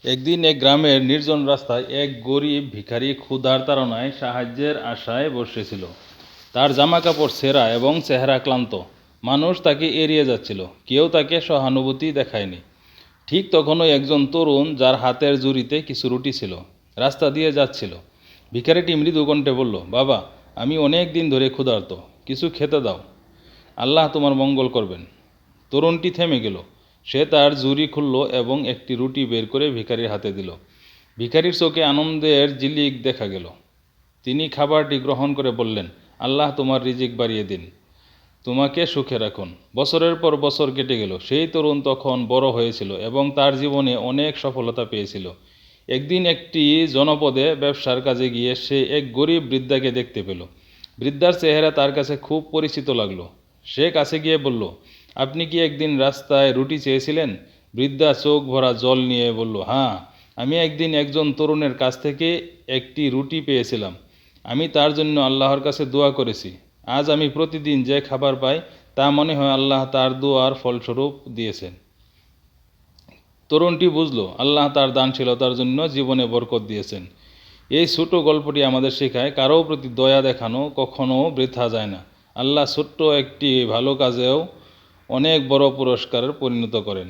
একদিন এক গ্রামের নির্জন রাস্তায় এক গরিব ভিখারি ক্ষুধার তাড়নায় সাহায্যের আশায় বসেছিল। তার জামাকাপড় ছেঁড়া এবং চেহারা ক্লান্ত। মানুষ তাকে এড়িয়ে যাচ্ছিল, কেউ তাকে সহানুভূতি দেখায়নি। ঠিক তখনই একজন তরুণ, যার হাতের ঝুড়িতে কিছু রুটি ছিল, রাস্তা দিয়ে যাচ্ছিল। ভিখারিটি মৃদু কণ্ঠে বলল, বাবা, আমি অনেক দিন ধরে ক্ষুধার্ত, কিছু খেতে দাও, আল্লাহ তোমার মঙ্গল করবেন। তরুণটি থেমে গেল। সে তার ঝুড়ি খুলল এবং একটি রুটি বের করে ভিখারির হাতে দিল। ভিখারির চোখে আনন্দের ঝিলিক দেখা গেল। তিনি খাবারটি গ্রহণ করে বললেন, আল্লাহ তোমার রিজিক বাড়িয়ে দিন, তোমাকে সুখে রাখুন। বছরের পর বছর কেটে গেল। সেই তরুণ তখন বড় হয়েছিল এবং তার জীবনে অনেক সফলতা পেয়েছিল। একদিন একটি জনপদে ব্যবসার কাজে গিয়ে সে এক গরিব বৃদ্ধাকে দেখতে পেল। বৃদ্ধার চেহারা তার কাছে খুব পরিচিত লাগলো। সে কাছে গিয়ে বলল, আপনি কি একদিন রাস্তায় রুটি চেয়েছিলেন? বৃদ্ধা চোখ ভরা জল নিয়ে বলল, হ্যাঁ, আমি একদিন একজন তরুণের কাছ থেকে একটি রুটি পেয়েছিলাম। আমি তার জন্য আল্লাহর কাছে দোয়া করেছি। আজ আমি প্রতিদিন যে খাবার পাই তা মনে হয় আল্লাহ তার দোয়ার ফলস্বরূপ দিয়েছেন। তরুণটি বুঝল, আল্লাহ তার দানশীলতার জন্য জীবনে বরকত দিয়েছেন। এই ছোট গল্পটি আমাদের শেখায়, কারো প্রতি দয়া দেখানো কখনো বৃথা যায় না। আল্লাহ ছোট্ট একটি ভালো কাজেও অনেক বড় পুরস্কারে পরিণত করেন।